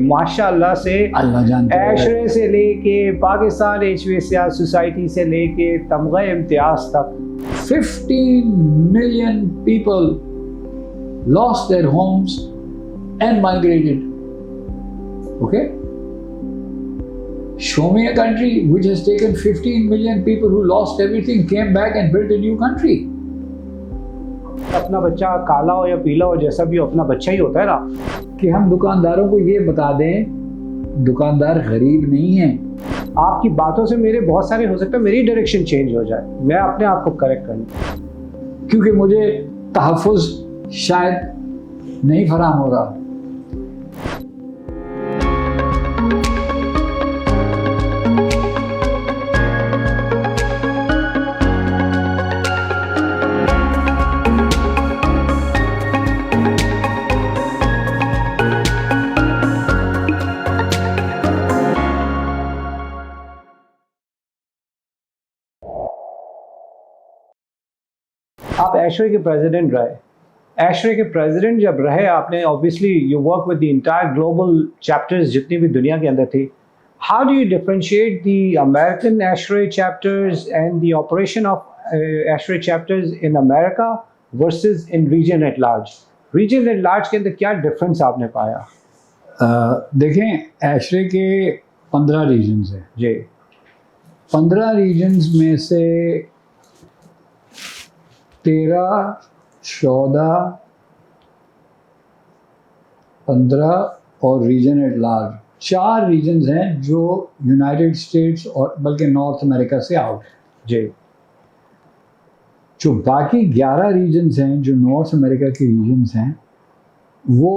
माशाल्लाह से अल्लाह जानता है। ashrae से लेके पाकिस्तान hvacr सोसाइटी से लेके तमगा-ए-इम्तियाज तक 15 million people lost their homes and migrated. Okay? Show me a country which has taken 15 million people who lost everything, came back and built a new country. अपना बच्चा काला हो या पीला हो, जैसा भी हो, अपना बच्चा ही होता है ना। कि हम दुकानदारों को ये बता दें, दुकानदार गरीब नहीं है। आपकी बातों से मेरे बहुत सारे हो सकता है मेरी डायरेक्शन चेंज हो जाए, मैं अपने आप को करेक्ट कर लूँ, क्योंकि मुझे तहफ़्फ़ुज़ शायद नहीं फराहम हो रहा। आप ashrae के प्रेसिडेंट रहे। ashrae के प्रेसिडेंट जब रहे आपने, obviously you work with the entire global chapters जितनी भी दुनिया के अंदर थी। How do you differentiate the American ashrae chapters and the operation of ashrae chapters in America versus in region at large? Region at large के अंदर क्या difference आपने पाया? देखें, ashrae के 15 रीजन्स हैं जी। 15 रीजन्स में से 13, 14, 15 और रीजन एट लार्ज, 4 रीजन्स हैं जो यूनाइटेड स्टेट्स और बल्कि नॉर्थ अमेरिका से आउट जी। जो बाकी 11 रीजन्स हैं जो नॉर्थ अमेरिका के रीजन्स हैं, वो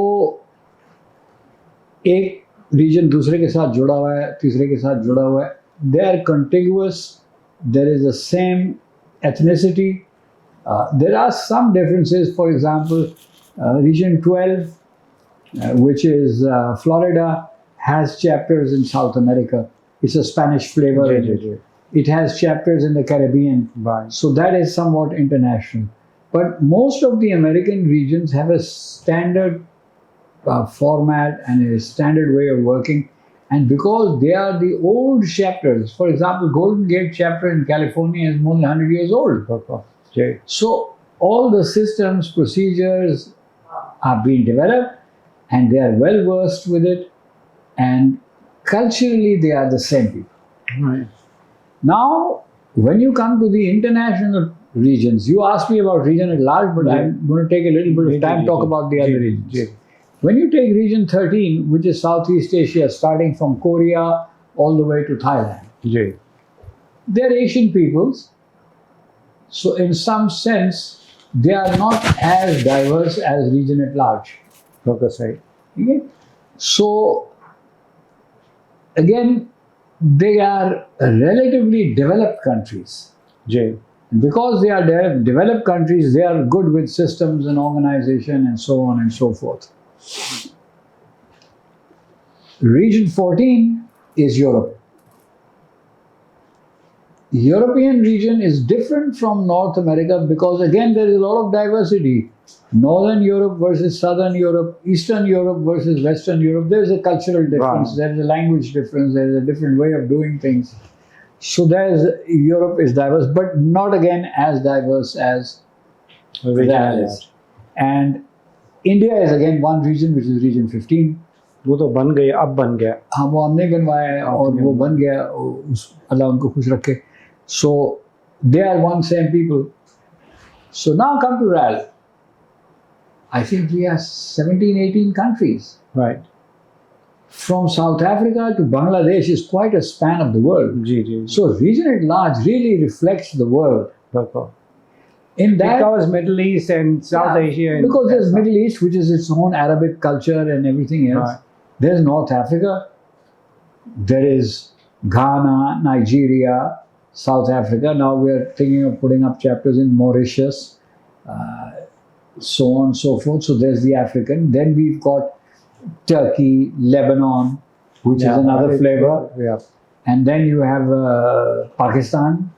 एक रीजन दूसरे के साथ जुड़ा हुआ है, तीसरे के साथ जुड़ा हुआ है। They are contiguous, there is the same ethnicity. There are some differences. For example, Region 12, which is Florida, has chapters in South America. It's a Spanish flavor. It has chapters in the Caribbean. Right. So that is somewhat international. But most of the American regions have a standard format and a standard way of working. And because they are the old chapters, for example, Golden Gate chapter in California is more than 100 years old. Okay. So all the systems, procedures are being developed and they are well versed with it, and culturally they are the same people. Right. Now, when you come to the international regions, you asked me about region at large, but I'm going to take a little bit of time to talk about the other regions. When you take region 13, which is Southeast Asia, starting from Korea all the way to Thailand, they're Asian peoples. So in some sense, they are not as diverse as region at large. Okay. So again, they are relatively developed countries. Because they are developed countries, they are good with systems and organization and so on and so forth. Region 14 is Europe. European region is different from North America because again there is a lot of diversity. Northern Europe versus Southern Europe, Eastern Europe versus Western Europe. There is a cultural difference, there is a language difference, there is a different way of doing things. So Europe is diverse, but not again as diverse as that is. And India is again one region, which is region 15. वो तो बन गया, अब बन गया। हाँ, वो हमने बनवाया और वो बन गया, अल्लाह उनको खुश रखे। So they are one same people. So now come to RAL. I think we are 17, 18 countries. Right. From South Africa to Bangladesh is quite a span of the world. So region at large really reflects the world. In that, it covers Middle East and South Asia. And because there's Middle East, which is its own Arabic culture and everything else. Right. There's North Africa. There is Ghana, Nigeria, South Africa. Now we are thinking of putting up chapters in Mauritius, so on and so forth. So there's the African. Then we've got Turkey, Lebanon, which is another flavor. And then you have Pakistan,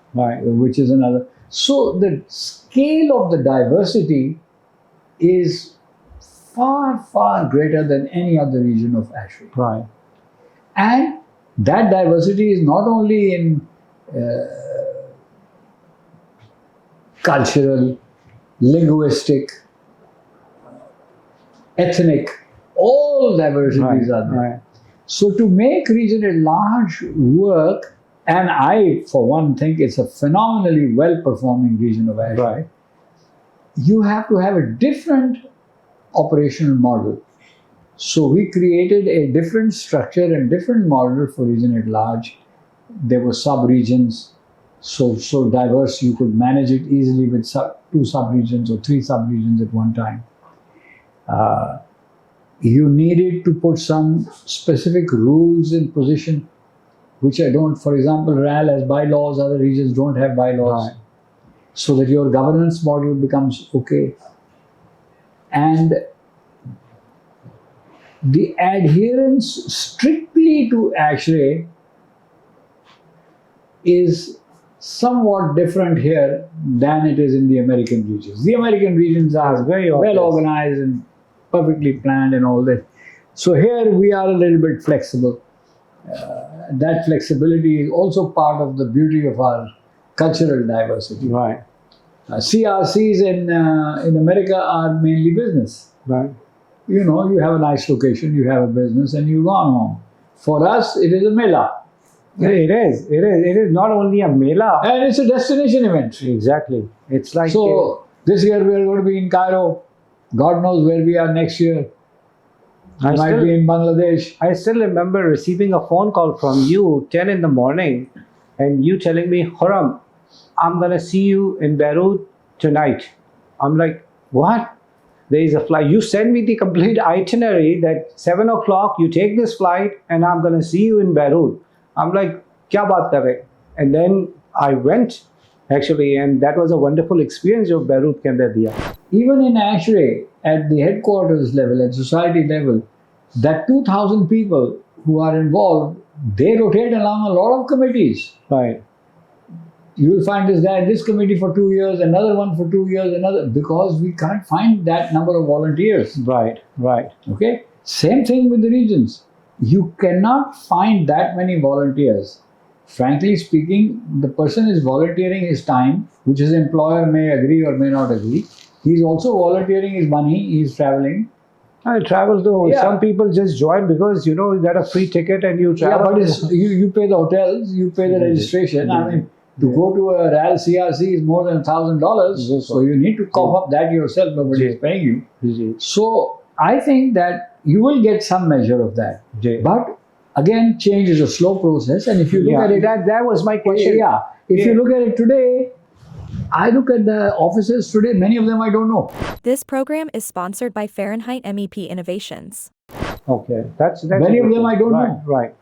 which is another. So the scale of the diversity is far, far greater than any other region of ashrae. Right. And that diversity is not only in cultural, linguistic, ethnic, all diversities are there. Right. So to make region at large work, and I, for one, think it's a phenomenally well-performing region of ashrae, Right. you have to have a different operational model. So we created a different structure and different model for region at large. There were sub-regions, so diverse you could manage it easily with two sub-regions or three sub-regions at one time. You needed to put some specific rules in position, which I don't. For example, RAL has bylaws, other regions don't have bylaws. Right. So that your governance model becomes okay. And the adherence strictly to ashrae is somewhat different here than it is in the American regions. The American regions are very well obvious. organized and perfectly planned and all that. So here we are a little bit flexible. That flexibility is also part of the beauty of our cultural diversity. Right. CRCs in America are mainly business. Right. You know, you have a nice location, you have a business, and you go on home. For us, it is a mela. It is. It is. It is not only a mela. And it's a destination event. Exactly. It's like. So this year we are going to be in Cairo. God knows where we are next year. I We might still- be in Bangladesh. I still remember receiving a phone call from you 10 in the morning and you telling me, Khurram, I'm going to see you in Beirut tonight. I'm like, what? There is a flight. You send me the complete itinerary that 7 o'clock you take this flight and I'm going to see you in Beirut. I'm like, kya baat kar rahe? And then I went actually, and that was a wonderful experience of Beirut ke andar diya. Even in ashrae, at the headquarters level, at society level, that 2,000 people who are involved, they rotate along a lot of committees. Right. You will find this guy in this committee for 2 years, another one for 2 years, another, because we can't find that number of volunteers. Right. Right. Okay? Same thing with the regions. You cannot find that many volunteers. Frankly speaking, the person is volunteering his time, which his employer may agree or may not agree. He's also volunteering his money, he's traveling. I travel though. Yeah. Some people just join because you get a free ticket and you travel. Yeah, but it's, you pay the hotels, you pay the registration. I mean, to go to a RAL CRC is more than $1,000. So you need to cough up that yourself. Nobody is paying you. Ji. So I think that you will get some measure of that. Ji. But again, change is a slow process. And if you look Yeah, at it, that was my question. yeah, if you look at it today, I look at the offices today, many of them I don't know. This program is sponsored by FAHRENHEIT MEP Innovations. Okay, that's Many a of good them thing. I don't right, know. Right.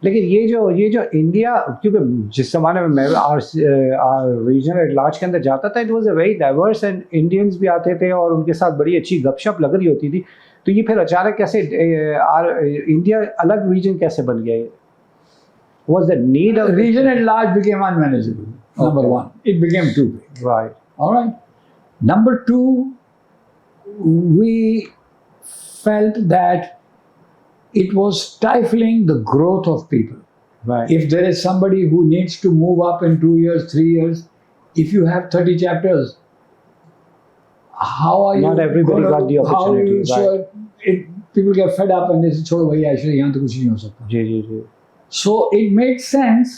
लेकिन ये जो India, क्योंकि जिस जमाने में मैं reason at large के अंदर जाता था, it was a very diverse and Indians भी आते थे और उनके साथ बड़ी अच्छी गपशप लग रही होती थी. तो ये फिर अचानक कैसे इंडिया अलग रीजन कैसे बन गया? Was the need The of region at large became unmanageable. Number Okay. one, it became too big. right? All right. Number two, we felt that it was stifling the growth of people. Right. If there is somebody who needs to move up in 2 years, 3 years, if you have 30 chapters, how are you? Not everybody got the opportunity, How so people get fed up and they say, "Chodo bhai, actually, yahan to kuch nahi ho sakta." Ji ji ji. So it made sense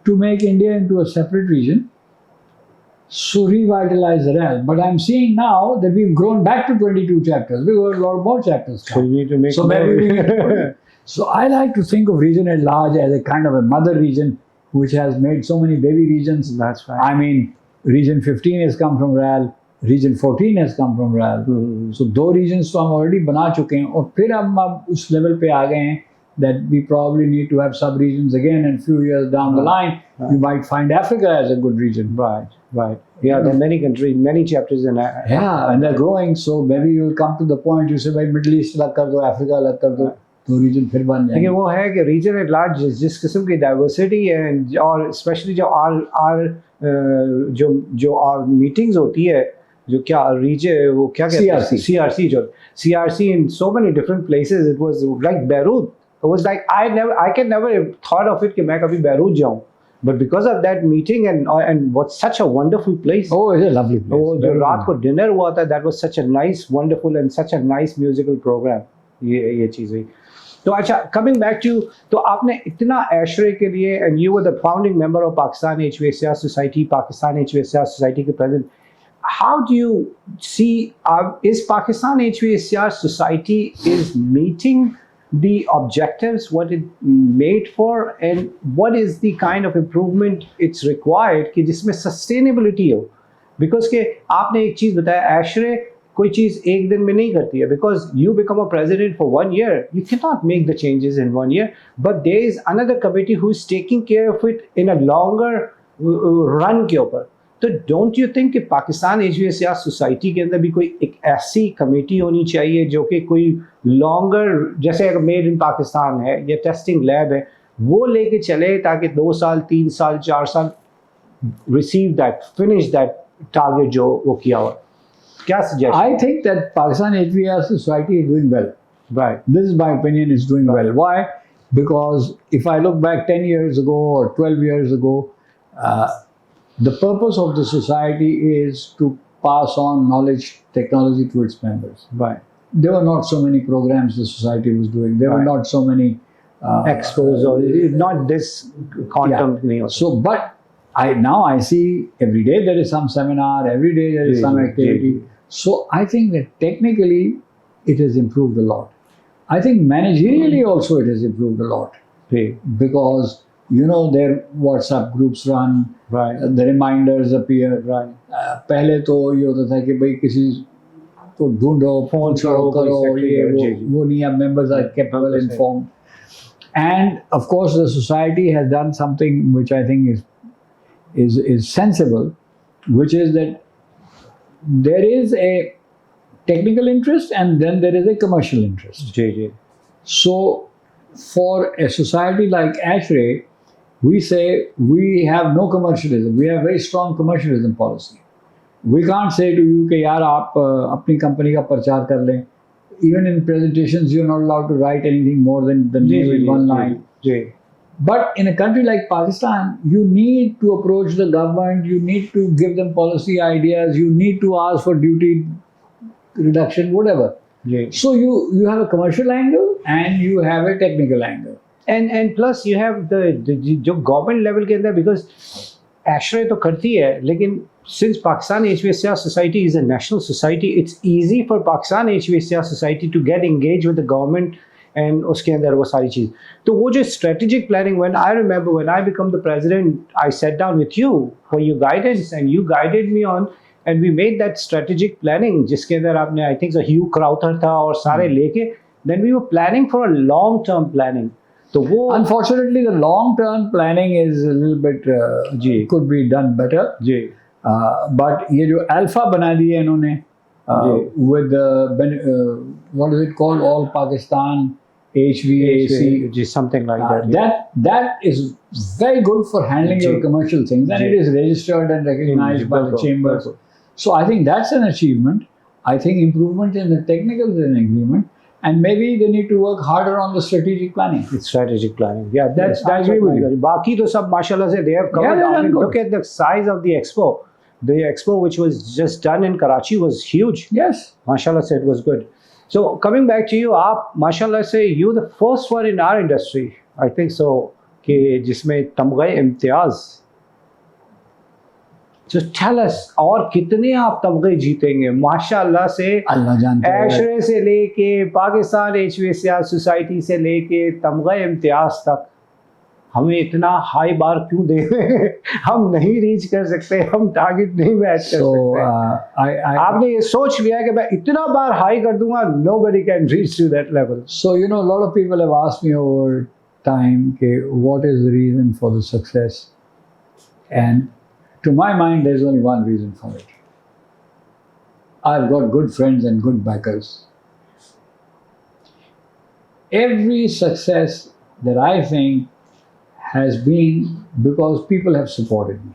to make India into a separate region, so revitalize the realm. But I'm seeing now that we've grown back to 22 chapters. We've got a lot more chapters. So you need to make. So maybe we need to- So I like to think of region at large as a kind of a mother region which has made so many baby regions. That's right. I mean, region 15 has come from RAL, region 14 has come from RAL. So दो regions तो हम already बना चुके हैं और फिर हम अब उस level पे आ गए हैं that we probably need to have sub-regions again and few years down the line. You might find Africa as a good region. Right, right. Yeah, there are many countries, many chapters in. Yeah, and they're growing. So maybe you'll come to the point you say, भाई Middle East अलग कर दो, Africa अलग कर दो, तो region फिर बन लेकिन जाएंगे. वो है कि रीजन एट लार्ज जिस किस्म की डाइवर्सिटी है और स्पेशली जो आर जो जो मीटिंग्स होती है जो क्या region वो क्या कहते हैं CRC. CRC जो CRC in so many different places. It was like Beirut. It was like I can never have thought of it कि मैं कभी Beirut जाऊँ. But because of that meeting and what's such a wonderful place. Oh, it's a lovely place. वो जो रात को dinner हुआ था, that was such a nice, wonderful and such a nice musical program. ये चीज़ हुई. तो अच्छा, coming back to तो आपने इतना ashrae के लिए and you were the founding member of Pakistan HVACR Society, Pakistan HVACR Society के president. How do you see is Pakistan HVACR Society is meeting the objectives what it made for and what is the kind of improvement it's required कि जिसमें sustainability हो? Because के आपने एक चीज़ बताया ashrae कोई चीज़ एक दिन में नहीं करती है because you become a president for 1 year, you cannot make the changes in 1 year, but there is another committee who is taking care of it in a longer run के ऊपर. तो don't you think कि Pakistan HVACR society के अंदर भी कोई एक ऐसी कमेटी होनी चाहिए जो कि कोई longer, जैसे अगर मेड इन पाकिस्तान है या टेस्टिंग लैब है, वो लेके चले ताकि 2 साल 3 साल 4 साल receive that, finish that target जो वो किया हुआ. क्या suggestion? I think that Pakistan HVACR Society is doing well. Right. This is my opinion, is doing well. Why? Because if I look back 10 years ago or 12 years ago, the purpose of the society is to pass on knowledge, technology to its members. Right. There were not so many programs the society was doing. There were Right. not so many Expos or not this quantum नहीं होता. So, but now I see every day there is some seminar, every day there is some activity. So I think that technically it has improved a lot. I think managerially also it has improved a lot because their WhatsApp groups run, Right. The reminders appear. Right. पहले तो ये होता था कि भाई किसी को ढूंढो, फोन करो, करो, कोई ये secretary, वो नहीं, अब members are kept well Members, informed. And of course the society has done something which I think is sensible, which is that there is a technical interest and then there is a commercial interest. Ji. So for a society like ashrae, we say we have no commercialism. We have very strong commercialism policy. We can't say to you कि यार आप अपनी company का प्रचार कर लें. Even in presentations, you're not allowed to write anything more than the name in one line. जी. But in a country like Pakistan, you need to approach the government, you need to give them policy ideas, you need to ask for duty reduction, whatever. जी. So you have a commercial angle and you have a technical angle. And plus you have the जो government level के अंदर because ashrae तो करती है लेकिन since Pakistan HVACR Society is a national society, it's easy for Pakistan HVACR Society to get engaged with the government and उसके अंदर वो सारी चीज़. तो वो जो strategic planning, when I remember when I become the president, I sat down with you for your guidance and you guided me on and we made that strategic planning जिसके अंदर आपने I think so Hugh Crowther था और सारे लेके then we were planning for a long term planning. तो वो Unfortunately, the long term planning is a little bit could be done better. Ji. But ये जो alpha बना दिया इन्होंने with what is it called, All Pakistan HVAC, just something like that. That is very good for handling your commercial things, and it is registered and recognized by the chambers. So I think that's an achievement. I think improvement in the technical is an agreement, and maybe they need to work harder on the strategic planning. It's strategic planning. Yeah, that's I agree with you. बाकी तो सब माशाल्लाह से they have covered. Yeah, I mean, look at the size of the expo. The expo which was just done in Karachi was huge. Yes. Mashallah said it was good. So coming back to you, आप माशाल्लाह से you the first one in our industry, I think so, कि जिसमें तमगा-ए-इम्तियाज. Just tell us और कितने आप तमगे जीतेंगे माशाल्लाह से. अल्लाह जानता है. ashrae से लेके पाकिस्तान HVACR सोसाइटी से लेके तमगा-ए-इम्तियाज तक हमें इतना हाई बार क्यों दे रहे हैं? हम नहीं रीच कर सकते, हम टारगेट नहीं मैच कर सकते. आपने ये सोच लिया कि मैं इतना बार हाई कर दूंगा, nobody can reach to that level. So a lot of people have asked me over time, what is the reason for the success? And to my mind, there's only one reason for it. I've got good friends and good backers. Every success that I think has been because people have supported me.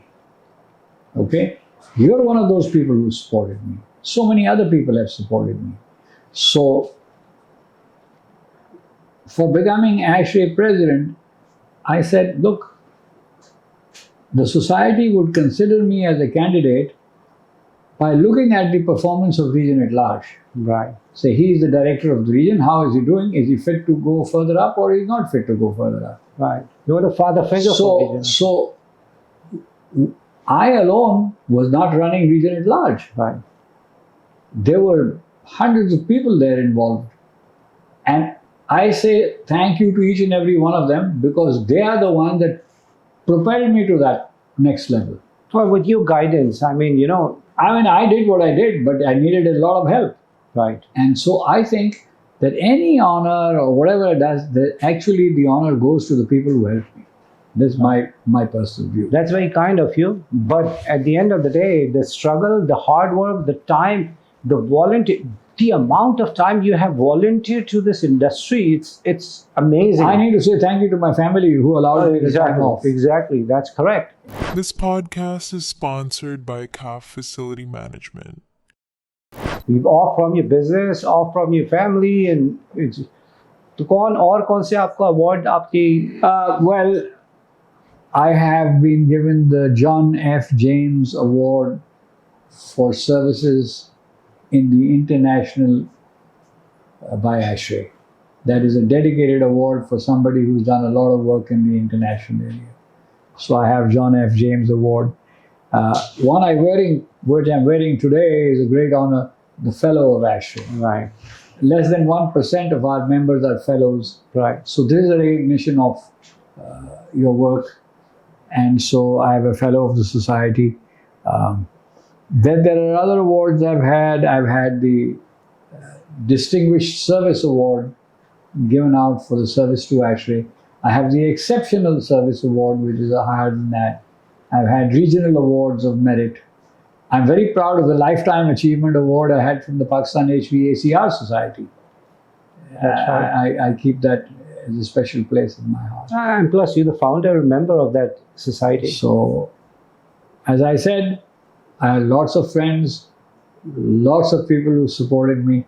Okay? You're one of those people who supported me. So many other people have supported me. So, for becoming ashrae president, I said, look, the society would consider me as a candidate by looking at the performance of region at large. Right. Say, he is the director of the region, how is he doing? Is he fit to go further up or is he not fit to go further up? Right. You were the father figure for the region. So, I alone was not running region at large. Right. There were hundreds of people there involved. And I say thank you to each and every one of them because they are the ones that propelled me to that next level. Well, with your guidance, I mean, I did what I did, but I needed a lot of help. Right. And so I think that any honor or whatever it does, actually the honor goes to the people who helped me. That's my personal view. That's very kind of you. But at the end of the day, the struggle, the hard work, the time, the volunteer, the amount of time you have volunteered to this industry, it's amazing. I need to say thank you to my family who allowed me the time off. Exactly, that's correct. This podcast is sponsored by CAF Facility Management. You're off from your business, off from your family, and तो कौन से आपका award आपकी? Well, I have been given the John F. James Award for services in the international by ashrae. That is a dedicated award for somebody who's done a lot of work in the international area. So I have John F. James Award. One which I'm wearing today is a great honor, the Fellow of ashrae. Right. Less than 1% of our members are fellows. Right. So this is a recognition of your work. And so I have a fellow of the society. Then there are other awards I've had. I've had the Distinguished Service Award given out for the service to ashrae. I have the Exceptional Service Award, which is higher than that. I've had regional awards of merit. I'm very proud of the Lifetime Achievement Award I had from the Pakistan HVACR Society. That's right. I keep that as a special place in my heart. And plus, you're the founder member of that society. So, as I said, I have lots of friends, lots of people who supported me,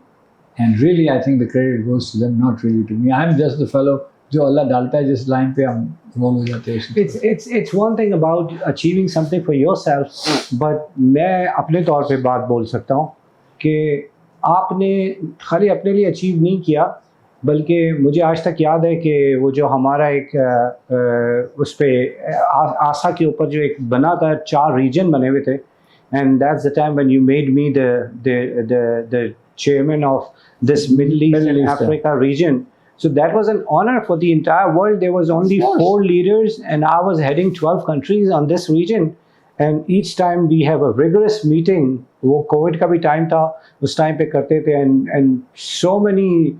and really I think the credit goes to them, not really to me. I'm just the fellow जो अल्लाह डालता है जिस line पे हम role हो जाते हैं. It's one thing about achieving something for yourself, but मैं अपने तौर पे बात बोल सकता हूँ कि आपने खाली अपने लिए अचीव नहीं किया, बल्कि मुझे आज तक याद है कि वो जो हमारा एक उस पे आसा के ऊपर जो एक बना था, 4 रीजन बने हुए थे, and that's the time when you made me the chairman of this Middle East and Africa region. So that was an honor for the entire world. There was only 4 leaders and I was heading 12 countries on this region. And each time we have a rigorous meeting. वो COVID का भी time था, उस time पे करते थे, and so many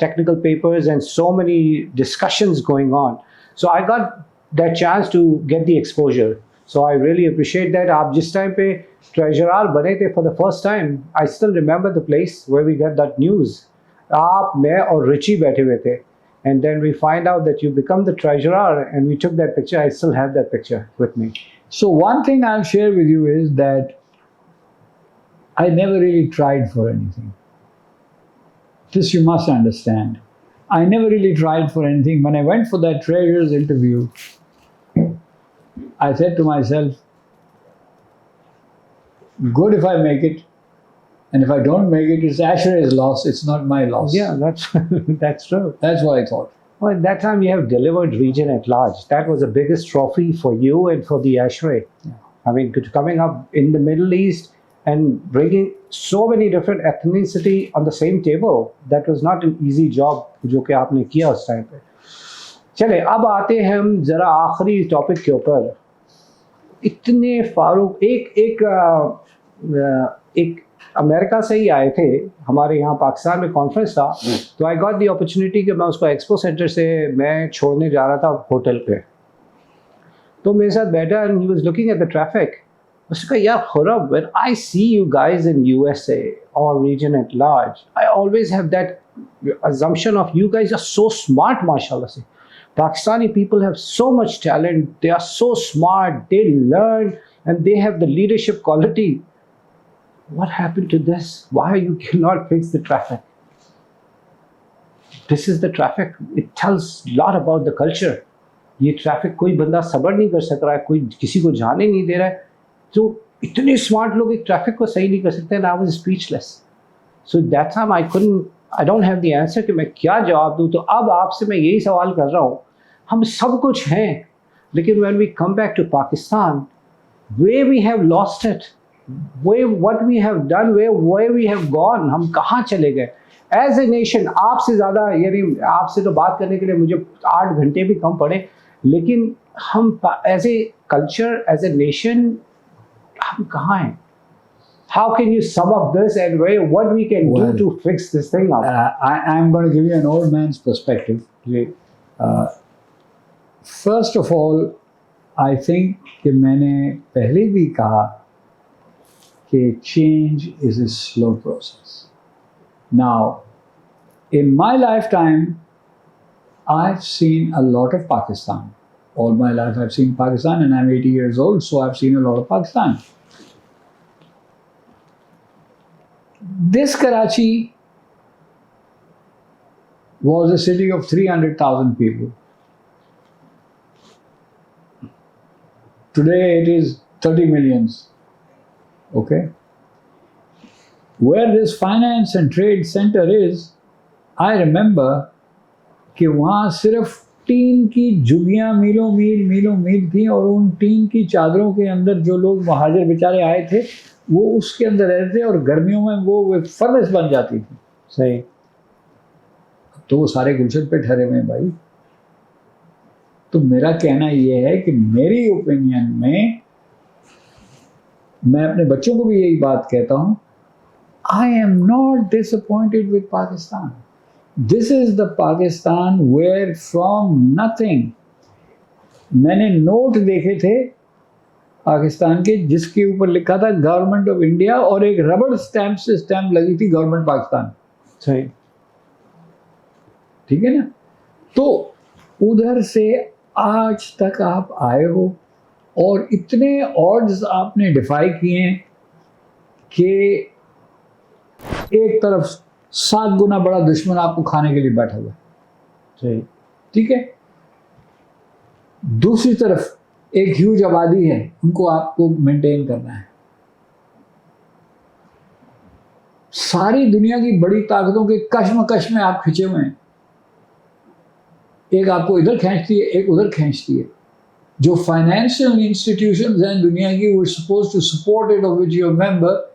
technical papers and so many discussions going on. So I got that chance to get the exposure. So I really appreciate that. आप जिस time पे treasurer बने थे for the first time, I still remember the place where we got that news. आप, मैं और Richie बैठे हुए थे, and then we find out that you become the treasurer, and we took that picture. I still have that picture with me. So one thing I'll share with you is that I never really tried for anything. This you must understand. I never really tried for anything. When I went for that treasurer's interview, I said to myself, good if I make it, and if I don't make it, it's ashrae's loss, it's not my loss. Yeah, that's that's true. That's what I thought. Well, at that time you have delivered region at large. That was the biggest trophy for you and for the ashrae. Yeah. I mean, coming up in the Middle East and bringing so many different ethnicity on the same table, that was not an easy job जो कि आपने किया उस time पे. चले अब आते हैं हम जरा आखिरी टॉपिक के ऊपर. इतने फारूक एक अमेरिका से ही आए थे, हमारे यहाँ पाकिस्तान में कॉन्फ्रेंस था, तो आई गॉट द अपॉर्चुनिटी कि मैं उसको एक्सपो सेंटर से मैं छोड़ने जा रहा था होटल पे. तो मेरे साथ बैठा and he was looking at the traffic. उसने कहा, यार Khurram, when I see you guys in USA और region at large, I always have that assumption of you guys are so smart, mashallah se. Pakistani people have so much talent, they are so smart, they learn and they have the leadership quality. What happened to this? Why you cannot fix the traffic? This is the traffic. It tells a lot about the culture. ये traffic कोई बंदा सबर नहीं कर सक रहा है, कोई किसी को जाने नहीं दे रहा है, तो इतने स्मार्ट लोग एक ट्रैफिक को सही नहीं कर सकते. And I was speechless. So that time I don't have the answer कि मैं क्या जवाब दूँ. तो अब आपसे मैं यही सवाल कर रहा हूँ, हम सब कुछ हैं, लेकिन when we come back to Pakistan, where we have lost it, what we have done, where we have gone, हम कहाँ चले गए एज ए नेशन. आपसे ज़्यादा, यानी आपसे तो बात करने के लिए मुझे 8 घंटे भी कम पड़े, लेकिन हम as a culture, as a nation, हम कहाँ हैं? How can you sum up this and what we can do to fix this thing up? I'm going to give you an old man's perspective. First of all, I think कि मैंने पहले भी कहा कि change is a slow process. Now, in my lifetime, I've seen a lot of Pakistan. All my life I've seen Pakistan, and I'm 80 years old, so I've seen a lot of Pakistan. This Karachi was a city of 300,000 people. Today it is 30 millions. Okay? Where this finance and trade center is, I remember कि वहाँ सिर्फ tin की झुग्गियाँ मीलों मील थी, और उन tin की चादरों के अंदर जो लोग महाजर बेचारे आए थे वो उसके अंदर रहते थे, और गर्मियों में वो फर्नेस बन जाती थी. सही. तो वो सारे गुलशन पे ठहरे हुए हैं भाई. तो मेरा कहना ये है कि मेरी ओपिनियन में, मैं अपने बच्चों को भी यही बात कहता हूँ, I am not disappointed with Pakistan. This is the Pakistan where from nothing, मैंने नोट देखे थे पाकिस्तान के जिसके ऊपर लिखा था गवर्नमेंट ऑफ इंडिया, और एक रबड़ स्टैम्प से स्टैम्प लगी थी गवर्नमेंट पाकिस्तान. सही. ठीक है ना? तो उधर से आज तक आप आए हो, और इतने ऑड्स आपने डिफाई किए हैं कि एक तरफ 7 गुना बड़ा दुश्मन आपको खाने के लिए बैठा हुआ है. सही. ठीक है? दूसरी तरफ एक ह्यूज आबादी है, उनको आपको मेंटेन करना है. सारी दुनिया की बड़ी ताकतों के कश्मकश में आप खिंचे हुए हैं. एक आपको इधर खींचती है, एक उधर खींचती है. जो फाइनेंशियल इंस्टीट्यूशंस हैं दुनिया की, वो suppose to support it, of which you are member,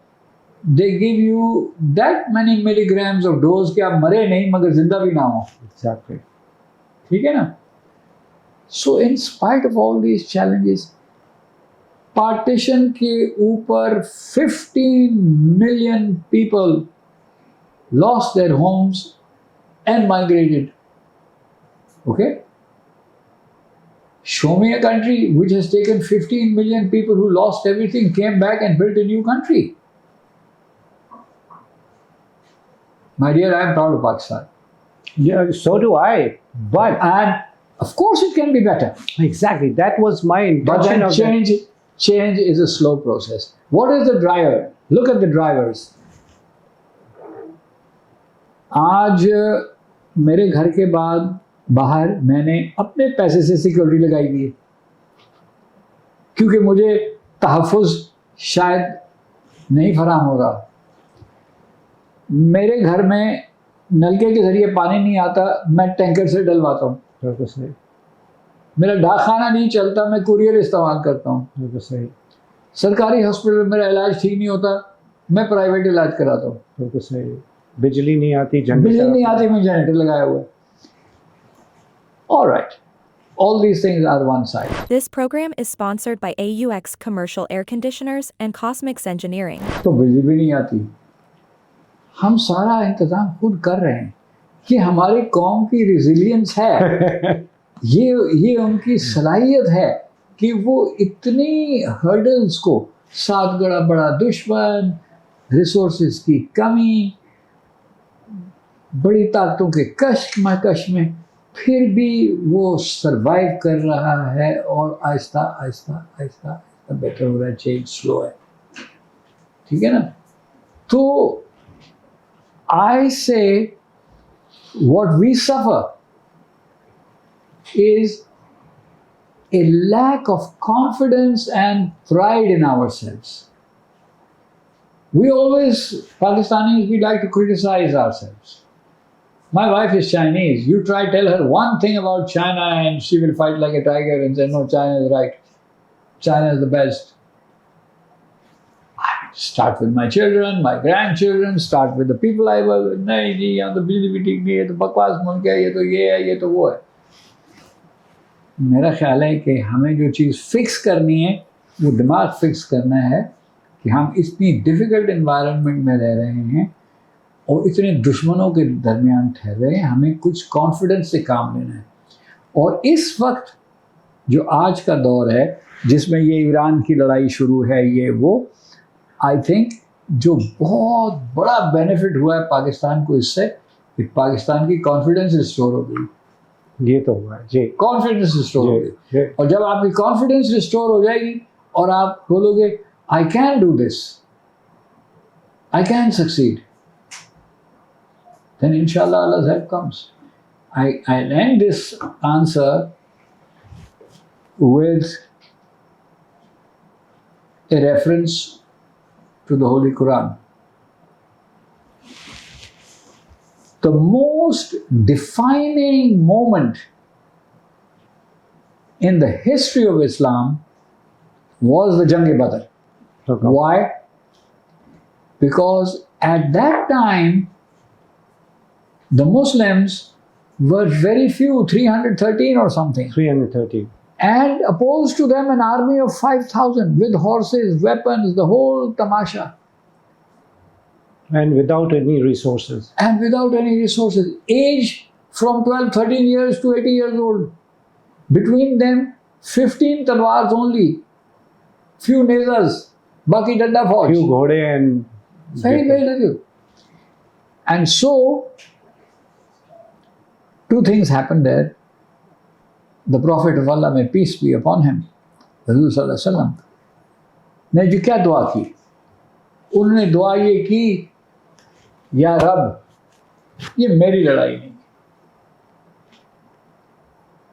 they give you that many milligrams of dose कि आप मरे नहीं मगर जिंदा भी ना हो. एग्जैक्टली. ठीक है ना? So in spite of all these challenges, partition के ऊपर 15 million people lost their homes and migrated. Okay? Show me a country which has taken 15 million people who lost everything, came back and built a new country. My dear, I am proud of Pakistan. Yeah, so do I. And of course it can be better. Exactly. That was my But intention then of change is a slow process. What is the driver? Look at the drivers. आज मेरे घर के बाद बाहर मैंने अपने पैसे से सिक्योरिटी लगाई हुई है, क्योंकि मुझे तहफ़्फ़ुज़ शायद नहीं फराहम हो रहा. मेरे घर में नलके के ज़रिए पानी नहीं आता, मैं टैंकर से डलवाता हूँ. बिल्कुल सही. मेरा डाकखाना नहीं चलता, मैं कुरियर इस्तेमाल करता हूँ. बिल्कुल सही. सरकारी हॉस्पिटल में मेरा इलाज ठीक नहीं होता, मैं प्राइवेट इलाज कराता हूँ. बिल्कुल सही. बिजली नहीं आती, बिजली नहीं आती, मैं जनरेटर लगाया हुआ है. All right. All these things are one side. This program is sponsored by AUX Commercial Air Conditioners and Cosmix Engineering. तो बिजली भी नहीं आती. हम सारा इंतजाम खुद कर रहे हैं कि हमारी कौम की रिजिलियंस है. ये उनकी सलाहियत है कि वो इतनी हर्डल्स को, साथ गड़ा बड़ा दुश्मन, रिसोर्सेज की कमी, बड़ी ताकतों के कश्मकश में, फिर भी वो सरवाइव कर रहा है, और आहिस्ता आहिस्ता आहिस्ता अब बेहतर हो रहा है, चेंज स्लो है, ठीक है ना। तो I say what we suffer is a lack of confidence and pride in ourselves. We always, Pakistanis, we like to criticize ourselves. My wife is Chinese. You try tell her one thing about China and she will fight like a tiger and say, no, China is right. China is the best. I start with my children, my grandchildren, start with the people I work with. नहीं जी, यहाँ तो बिजली भी ठीक नहीं है, तो बकवास मुल्क है, ये तो ये है, ये तो वो है। मेरा ख्याल है कि हमें जो चीज़ फिक्स करनी है वो दिमाग फिक्स करना है कि हम इतनी डिफ़िकल्ट इन्वायरमेंट में रह रहे हैं और इतने दुश्मनों के दरमियान ठहर रहे हैं, हमें कुछ कॉन्फिडेंस से काम लेना है। और इस वक्त जो आज का दौर है जिसमें ये ईरान की लड़ाई शुरू है, ये वो, आई थिंक जो बहुत बड़ा बेनिफिट हुआ है पाकिस्तान को इससे कि पाकिस्तान की कॉन्फिडेंस रिस्टोर हो गई। ये तो हुआ है जी, कॉन्फिडेंस रिस्टोर हो गई। और जब आपकी कॉन्फिडेंस रिस्टोर हो जाएगी और आप बोलोगे I can do this, I can succeed, then inshallah Allah's help comes. I'll end this answer with a reference to the Holy Quran. The most defining moment in the history of Islam was the Jang-e-Badr. Okay. Why? Because at that time, the Muslims were very few, 313 or something. 313. And opposed to them an army of 5,000 with horses, weapons, the whole tamasha. And without any resources. And without any resources. Age from 12, 13 years to 80 years old. Between them, 15 talwars only. Few nezas. Baki danda fauj. Few ghode and... Very, very little. And so, two things happened there. The Prophet of Allah, may peace be upon him, Rasul Sallallahu Alaihi Wasallam, ने जो क्या दुआ की? उन्होंने दुआ ये की, या रब, ये मेरी लड़ाई नहीं,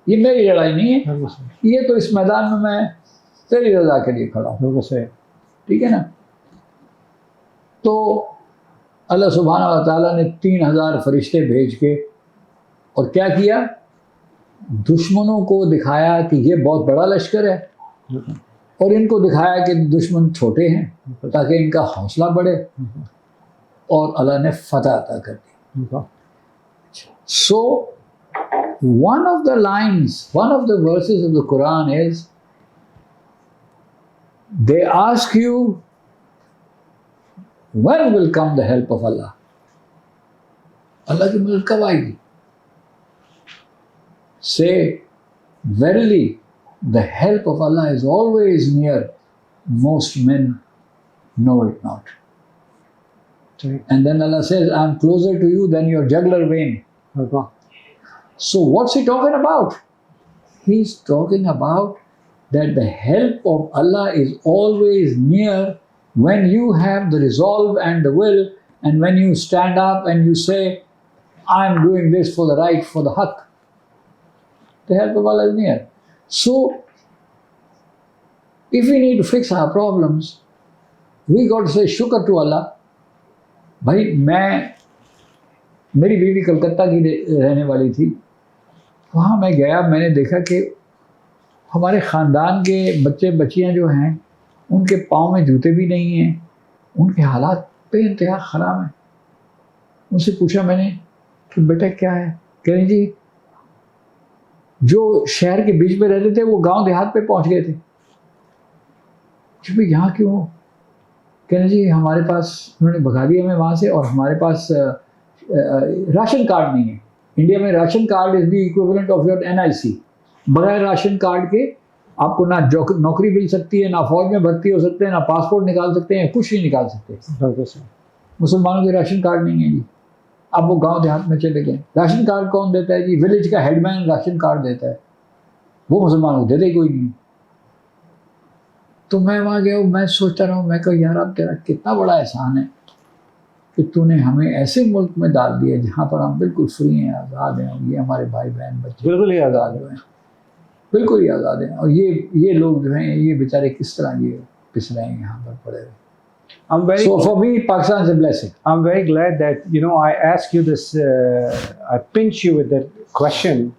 ये मेरी लड़ाई नहीं है, ये तो इस मैदान में मैं तेरी रजा के लिए खड़ा हूँ, ठीक है ना। तो अल्लाह सुब्हानहू व तआला ने 3000 फरिश्ते भेज के और क्या किया, दुश्मनों को दिखाया कि ये बहुत बड़ा लश्कर है और इनको दिखाया कि दुश्मन छोटे हैं ताकि इनका हौसला बढ़े, और अल्लाह ने फतह अता कर दी। सो one of the lines, one of the verses of the Quran is, they ask you, when will come the help of Allah? Allah की मदद कब आएगी? Say, verily, the help of Allah is always near. Most men know it not. And then Allah says, I am closer to you than your jugular vein. So what's he talking about? He's talking about that the help of Allah is always near when you have the resolve and the will, and when you stand up and you say, I'm doing this for the right, for the haqq. The help of Allah is near. So, if we need to fix our problems, we got to say shukr to Allah. भाई मेरी बीवी कलकत्ता की रहने वाली थी, वहाँ मैं गया, मैंने देखा कि हमारे ख़ानदान के बच्चे बच्चियाँ जो हैं उनके पाँव में जूते भी नहीं हैं, उनके हालात पे इंतहा ख़राब हैं। उनसे पूछा मैंने कि बेटा क्या है? कह रही जी जो शहर के बीच में रहते थे वो गांव देहात पे पहुंच गए थे। भाई यहाँ क्यों हो? कहने जी हमारे पास, उन्होंने भगा दिया हमें वहाँ से, और हमारे पास राशन कार्ड नहीं है। इंडिया में ration card is the equivalent of your NIC। बगैर राशन कार्ड के आपको ना नौकरी मिल सकती है, ना फौज में भर्ती हो सकते हैं, ना पासपोर्ट निकाल सकते हैं, कुछ नहीं निकाल सकते। मुसलमानों के राशन कार्ड नहीं है जी। अब वो गांव देहात में चले गए। राशन कार्ड कौन देता है जी? विलेज का हेडमैन राशन कार्ड देता है, वो मुसलमानों को देते कोई नहीं। तो मैं वहाँ गया, मैं सोचता रहा हूँ, मैं कहूँ यार अब तेरा कितना बड़ा एहसान है कि तूने हमें ऐसे मुल्क में डाल दिया जहाँ पर हम बिल्कुल फ्री हैं, आज़ाद हैं, और ये हमारे भाई बहन बच्चे बिल्कुल ही आज़ाद हैं, बिल्कुल ही आज़ाद हैं, और ये लोग जो हैं ये बेचारे किस तरह ये पिस रहे हैं यहाँ पर पड़े हुए। So for me, Pakistan is a blessing. I'm very glad that I asked you this. I pinch you with that question.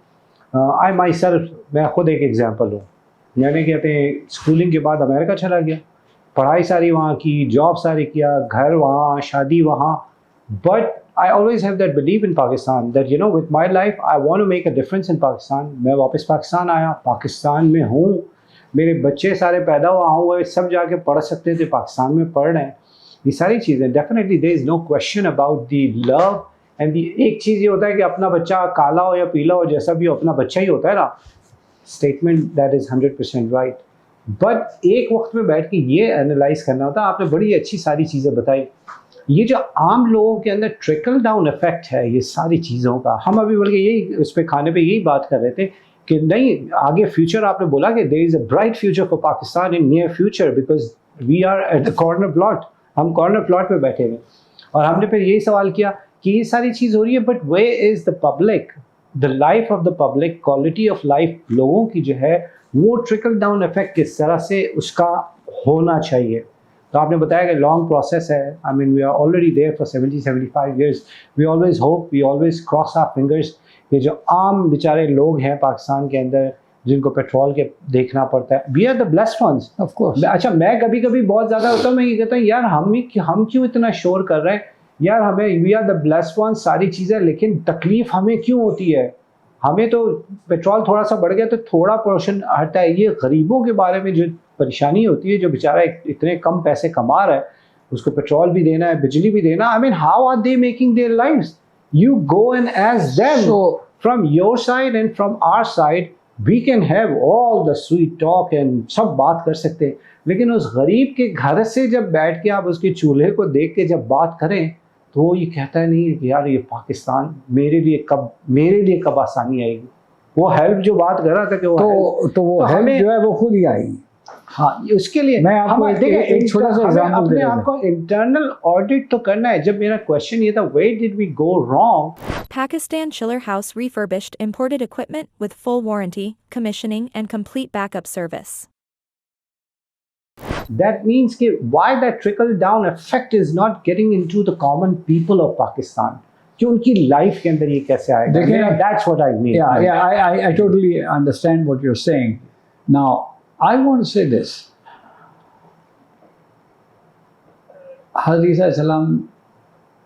I myself, मैं खुद एक एग्जांपल हूँ। मैंने कहते हैं स्कूलिंग के बाद अमेरिका चला गया, पढ़ाई सारी वहाँ की, जॉब सारी किया, घर वहाँ, शादी वहाँ. But I always have that belief in Pakistan that with my life I want to make a difference in Pakistan. मैं वापस पाकिस्तान आया, पाकिस्तान में हूँ, मेरे बच्चे सारे पैदा हुए, सब जाके पढ़ सकते थे, पाकिस्तान में पढ़ रहे हैं. ये सारी चीज़ें definitely there is no question about the love and the. एक चीज़ ये होता है कि अपना बच्चा काला हो या पीला हो, जैसा भी हो, अपना बच्चा ही होता है ना. Statement that is 100% right. But एक वक्त में बैठ के ये एनालाइज करना होता है. आपने बड़ी अच्छी सारी चीज़ें बताई. ये जो आम लोगों के अंदर ट्रिकल डाउन इफेक्ट है ये सारी चीज़ों का, हम अभी बल्कि यही उस पर खाने पे यही बात कर रहे थे कि नहीं आगे फ्यूचर. आपने बोला कि there is a bright future for Pakistan in near future because we are at the corner plot. हम कॉर्नर प्लॉट पे बैठे हुए और हमने फिर यही सवाल किया कि ये सारी चीज़ हो रही है, but way is the public, the life of the public, quality of life लोगों की जो है वो ट्रिकल डाउन इफेक्ट किस तरह से उसका होना चाहिए. तो आपने बताया कि लॉन्ग प्रोसेस है. I mean we are already there for 70-75 years. We always hope, we always cross our fingers. ये जो आम बेचारे लोग हैं पाकिस्तान के अंदर जिनको पेट्रोल के देखना पड़ता है, we are the blessed ones of course. अच्छा, मैं कभी कभी बहुत ज़्यादा होता हूँ, मैं ये कहता हूँ यार हम क्यों इतना शोर कर रहे हैं यार, हमें we are the blessed ones सारी चीज़ें, लेकिन तकलीफ़ हमें क्यों होती है. हमें तो पेट्रोल थोड़ा सा बढ़ गया तो थोड़ा पोर्शन हटता है. ये गरीबों के बारे में जो परेशानी होती है, जो बेचारा इतने कम पैसे कमा रहा है, उसको पेट्रोल भी देना है, बिजली भी देना. I mean how are they making their lives. You go and ask them. So from your side and from our side we can have all the sweet talk and सब बात कर सकते हैं, लेकिन उस गरीब के घर से जब बैठ के आप उसके चूल्हे को देख के जब बात करें तो वो ये कहता है नहीं कि यार ये पाकिस्तान मेरे लिए कब आसानी आएगी. वो हेल्प जो बात कर रहा था कि वो हेल्प जो है वो खुद ही आएगी. हाँ, उसके लिए मैं आपको एक छोटा सा एग्जांपल अपने आपको इंटरनल ऑडिट तो करना है. जब मेरा क्वेश्चन ये था where did we go wrong. Pakistan Chiller House refurbished imported equipment with full warranty, commissioning and complete backup service. That means कि why that trickle down effect is not getting into the common people of Pakistan. कि उनकी life के अंदर ये कैसे आएगा. देखिए, that's what I mean. Yeah, I totally understand what you're saying. Now, I want to say this. हज़रत सलाम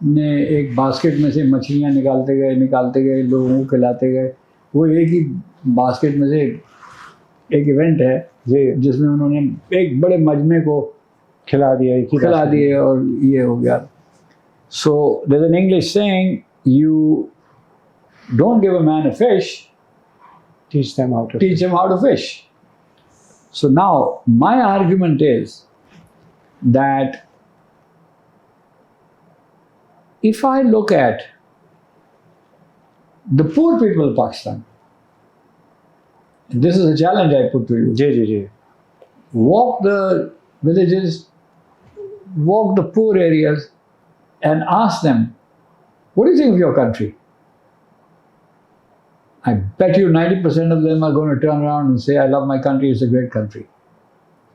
ने एक बास्केट में से मछलियाँ निकालते गए लोगों को खिलाते गए. वो एक ही बास्केट में से एक इवेंट है जिसमें उन्होंने एक बड़े मजमे को खिला दिए और ये हो गया. So there's an English saying, you don't give a man a fish, teach them how to fish. So now my argument is that if I look at the poor people of Pakistan, this is a challenge I put to you. Walk the villages, walk the poor areas and ask them, what do you think of your country? I bet you 90% of them are going to turn around and say, I love my country, it's a great country.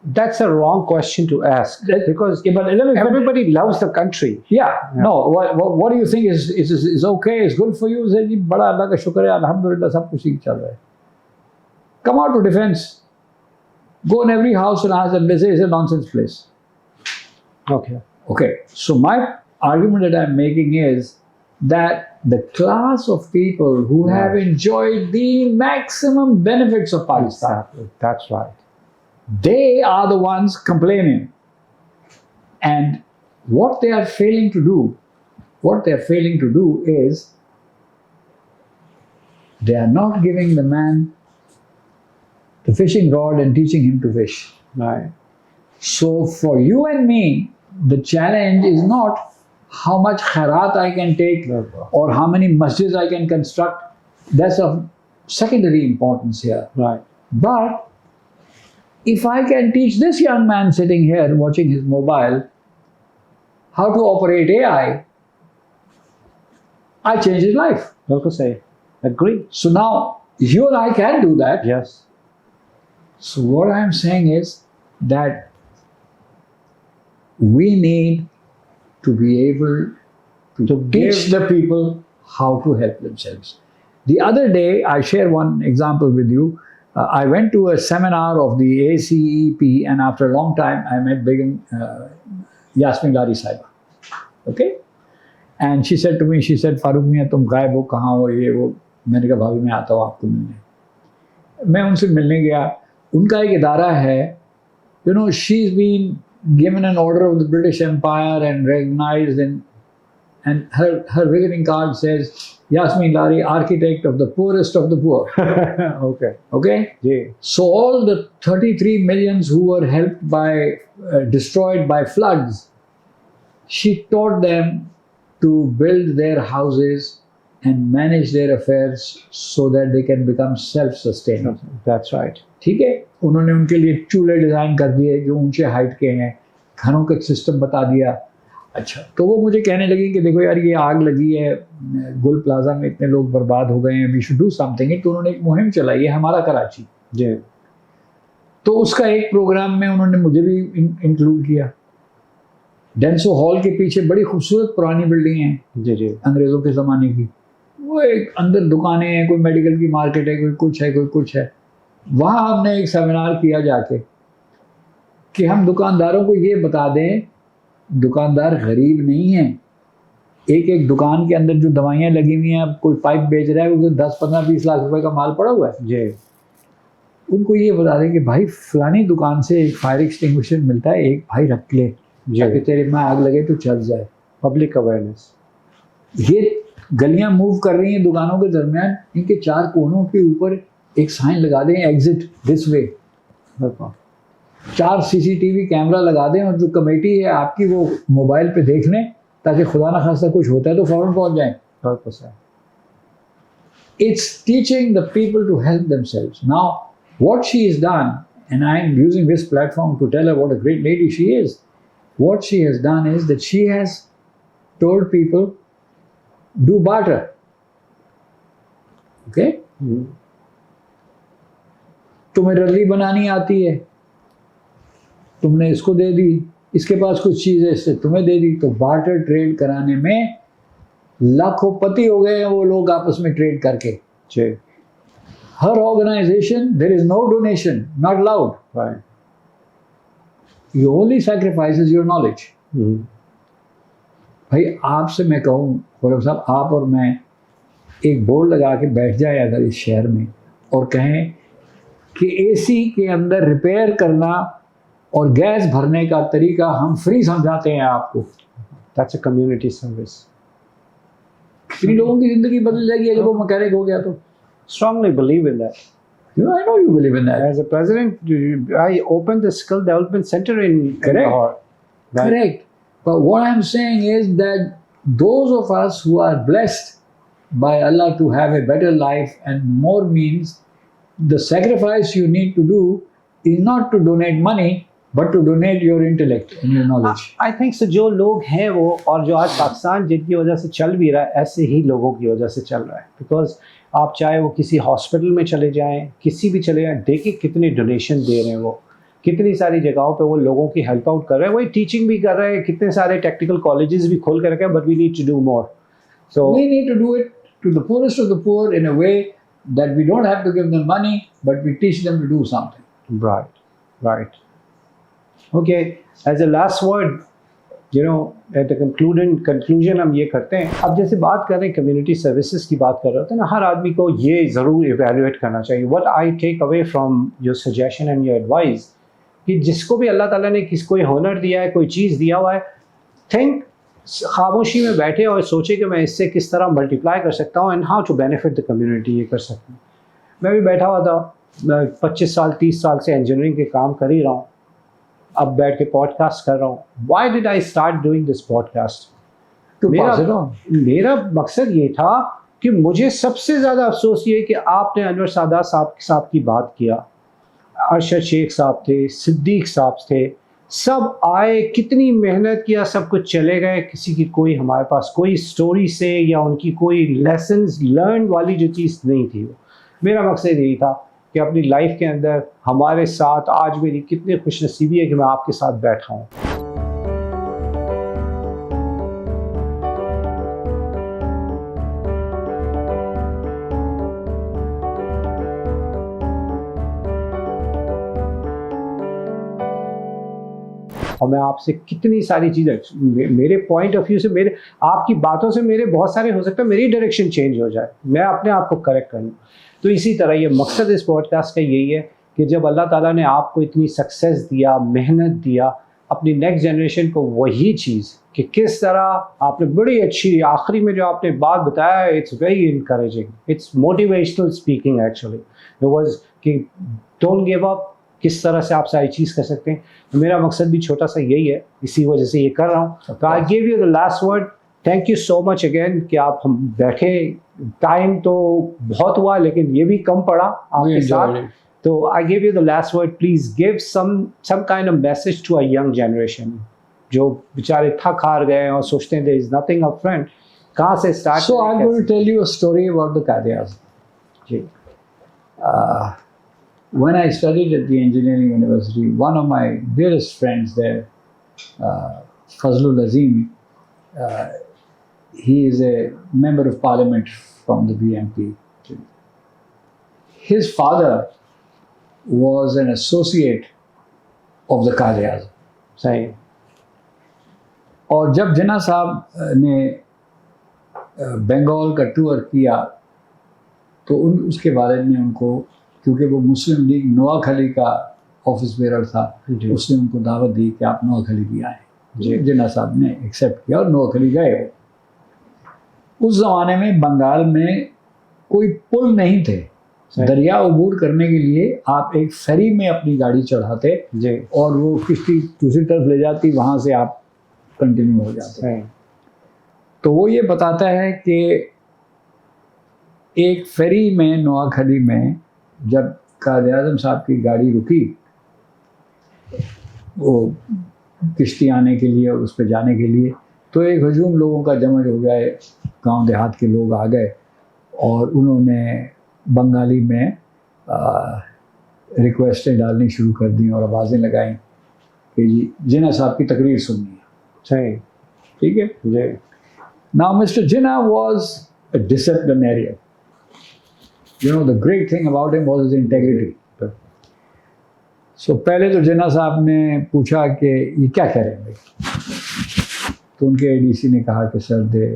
That's a wrong question to ask because everybody loves the country. Yeah. No, what do you think is okay, is good for you? Say, bada Allah ka shukr hai, alhamdulillah, sab kuch theek chal raha hai. Come out to defense. Go in every house and ask them, they say it's a nonsense place. Okay. So my argument that I'm making is that the class of people who have enjoyed the maximum benefits of Pakistan, exactly. That's right. They are the ones complaining. And what they are failing to do is they are not giving the man the fishing rod and teaching him to fish. Right. So for you and me, the challenge is not how much khairat I can take or how many masjids I can construct. That's of secondary importance here. Right. But if I can teach this young man sitting here watching his mobile how to operate AI, I change his life. बिल्कुल सही. Agree. So now you and I can do that. Yes. So what I'm saying is that we need to be able to teach the people how to help themselves. The other day, I share one example with you. I went to a seminar of the ACEP, and after a long time, I met Begum Yasmin Lari Saiba. Okay? And she said to me, she said, Farooq Mia, tum gaib ho, kahan ho, ye wo. मैंने कहा भाभी मैं आता हूँ आपको मिलने. मैं उनसे मिलने गया. उनका एक इदारा है, you know, she's been given an order of the British Empire and recognized, and her visiting card says Yasmin Lari, architect of the poorest of the poor. Okay. Yeah. So all the 33 millions who were helped by destroyed by floods, she taught them to build their houses and manage their affairs so that they can become self-sustaining. That's right. ठीक है. उन्होंने उनके लिए चूल्हे design कर दिए जो ऊंचे हाइट के हैं, घरों का सिस्टम बता दिया. अच्छा, तो वो मुझे कहने लगी कि देखो यार ये आग लगी है, गुल प्लाजा में इतने लोग बर्बाद हो गए हैं, वी शुड डू समथिंग. तो उन्होंने एक मुहिम चलाई है हमारा कराची. जी. तो उसका एक प्रोग्राम में उन्होंने मुझे भी इंक्लूड किया. डेंसो हॉल के पीछे बड़ी खूबसूरत पुरानी बिल्डिंग है. जी जी. अंग्रेज़ों के ज़माने की. वो एक अंदर दुकानें हैं, कोई मेडिकल की मार्केट है, कोई कुछ है, कोई कुछ है. वहाँ हमने एक सेमिनार किया जाके कि हम दुकानदारों को ये बता दें, दुकानदार गरीब नहीं है. एक एक दुकान के अंदर जो दवाइयाँ लगी हुई हैं, अब कोई पाइप बेच रहा है, उसको 10, 15, 20 लाख रुपए का माल पड़ा हुआ है. जी. उनको ये बता दें कि भाई फलानी दुकान से एक फायर एक्सटिंग्विशर मिलता है, एक भाई रख ले ताकि तेरे में आग लगे तो चल जाए. Public awareness. ये गलियां मूव कर रही हैं दुकानों के दरमियान, इनके 4 कोनों के ऊपर एक साइन लगा दें, exit this way. 4 CCTV camera लगा दें और जो कमेटी है आपकी वो मोबाइल पे देख लें ताकि खुदा ना खास्ता कुछ होता है तो फौरन पहुंच जाएं. It's teaching the people to help themselves. Now, what she has done, and I'm using this platform to tell her what a great lady she is, what she has done is that she has told people, do barter. Okay? तुम्हें रली बनानी आती है, तुमने इसको दे दी, इसके पास कुछ चीज़ है इससे तुम्हें दे दी. तो बार्टर ट्रेड कराने में लाखोंपति हो गए हैं वो लोग आपस में ट्रेड करके. हर organisation there is no donation, not allowed. You only sacrifices your knowledge. भाई आपसे मैं कहूँ खुर्रम साहब, आप और मैं एक बोर्ड लगा के बैठ जाए अगर इस शहर में और कहें कि एसी के अंदर रिपेयर करना और गैस भरने का तरीका हम फ्री समझाते हैं आपको. That's a community service. कितनी लोगों की जिंदगी बदल जाएगी अगर वो मैकेनिक हो गया तो. Strongly believe in that. You know, I know you believe in that. As a president, I opened the skill development center in Lahore. Correct. But what I'm saying is that those of us who are blessed by Allah to have a better life and more means, the sacrifice you need to do is not to donate money, but to donate your intellect and your knowledge. I think so. जो लोग हैं वो, और जो आज पाकिस्तान जिनकी वजह से चल भी रहा है, ऐसे ही लोगों की वजह से चल रहा है. बिकॉज आप चाहे वो किसी हॉस्पिटल में चले जाएं, किसी भी चले जाएं, देखिए कितने डोनेशन दे रहे हैं वो, कितनी सारी जगहों पे वो लोगों की हेल्प आउट कर रहे हैं. वही टीचिंग भी कर रहे हैं, कितने सारे टेक्निकल कॉलेजेस भी खोल कर रखे हैं. But we need to do more. So we need to do it to the poorest of the poor in a way that we don't have to give them money, but we teach them to do something. Right. Okay, as a last word, you know, at the conclusion हम ये करते हैं. अब जैसे बात कर रहे हैं कम्युनिटी सर्विसेज की बात कर रहे होते हैं ना, हर आदमी को ये ज़रूर इवेल्युएट करना चाहिए. What I take away from your suggestion and your advice, कि जिसको भी अल्लाह ताला ने कोई हुनर दिया है, कोई चीज़ दिया हुआ है, think खामोशी में बैठे और सोचे कि मैं इससे किस तरह मल्टीप्लाई कर सकता हूँ and how to benefit the community. ये कर सकता हूँ. मैं भी बैठा हुआ था, 25 साल 30 साल से इंजीनियरिंग के काम कर ही रहा हूँ, अब बैठ के पॉडकास्ट कर रहा हूँ. Why did I start doing this podcast? मेरा मकसद ये था कि मुझे सबसे ज़्यादा अफसोस ये कि आपने अनवर सादात साहब की बात किया. अरशद शेख साहब थे, सिद्दीक साहब थे, सब आए, कितनी मेहनत किया, सब कुछ चले गए, किसी की कोई हमारे पास कोई स्टोरी से या उनकी कोई लेसन्स लर्न वाली जो चीज़ नहीं थी। वो मेरा मकसद यही था कि अपनी लाइफ के अंदर हमारे साथ आज मेरी कितनी खुशनसीबी है कि मैं आपके साथ बैठा हूँ। और मैं आपसे कितनी सारी चीज़ें, मेरे पॉइंट ऑफ व्यू से, मेरे आपकी बातों से मेरे बहुत सारे, हो सकता है मेरी डायरेक्शन चेंज हो जाए, मैं अपने आप को करेक्ट कर लूँ। तो इसी तरह ये मकसद इस पॉडकास्ट का यही है कि जब अल्लाह ताला ने आपको इतनी सक्सेस दिया, मेहनत दिया, अपनी नेक्स्ट जनरेशन को वही चीज़ कि किस तरह आपने बड़ी अच्छी आखिरी में जो आपने बात बताया, it's very encouraging, it's motivational speaking actually, it was कि डोंट गिव अप, किस तरह से आप सारी चीज़ कर सकते हैं। तो मेरा मकसद भी छोटा सा यही है, इसी वजह से ये कर रहा हूँ। तो I give you the last word, thank you so much again कि आप हम बैठे, टाइम तो बहुत हुआ लेकिन ये भी कम पड़ा आपके साथ। तो I give you the last word, please give some kind of message to a young generation जो बेचारे थक हार गए हैं और सोचते हैं there is nothing up front, कहाँ से start? So I am going to tell you a story about the Quaid-e-Azam. जी। When I studied at the engineering university, one of my dearest friends there, Fazlul Azim, he is a member of parliament from the BMP. His father was an associate of the Qaid-e-Azam. सही। और जब जिन्ना साहब ने बंगाल का tour किया तो उसके वालिद ने उनको, क्योंकि वो मुस्लिम लीग नोआखली का ऑफिस बेरर था, उसने उनको दावत दी कि आप नोआखली भी आए। जिन्ना साहब ने एक्सेप्ट किया और नोआखली गए। उस ज़माने में बंगाल में कोई पुल नहीं थे, दरिया अबूर करने के लिए आप एक फेरी में अपनी गाड़ी चढ़ाते और वो किश्ती दूसरी तरफ ले जाती, वहाँ से आप कंटिन्यू हो जाते। तो वो ये बताता है कि एक फेरी में नोआखली में जब कायद-ए-आज़म साहब की गाड़ी रुकी, वो किश्ती आने के लिए और उस पर जाने के लिए, तो एक हजूम लोगों का जमज हो गया, गांव देहात के लोग आ गए और उन्होंने बंगाली में रिक्वेस्टें डालनी शुरू कर दी और आवाज़ें लगाई कि जी जिन्ना साहब की तकरीर सुननी है। सही, ठीक है जी। Now Mr Jinnah was a disciplinarian. You know, the great thing about him was his integrity. So पहले तो जिन्ना साहब ने पूछा कि ये क्या करेंगे, तो उनके एडीसी ने कहा कि sir they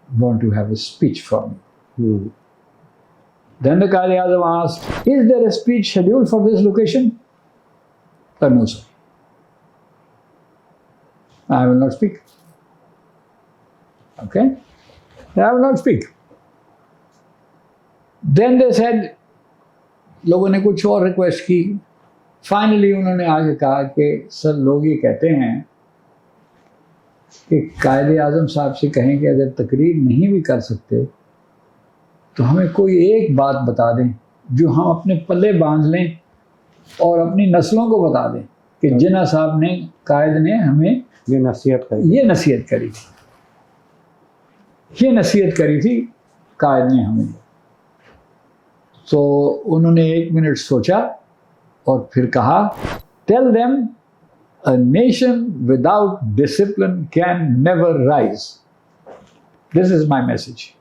want to have a speech from me. Then the Qaid-e-Azam asked, is there a speech scheduled for this location? No, sir. I will not speak. Okay? I will not speak. Then they said, लोगों ने कुछ और request की। Finally उन्होंने आगे कहा कि sir लोग ये कहते हैं कि कायद-ए-आज़म साहब से कहें कि अगर तकरीर नहीं भी कर सकते तो हमें कोई एक बात बता दें जो हम अपने पल्ले बांध लें और अपनी नस्लों को बता दें कि जिन्ना साहब ने, कायद ने हमें ये नसीहत करी थी कायद ने हमें। तो उन्होंने 1 मिनट सोचा और फिर कहा, tell them a nation without discipline can never rise. This is my message.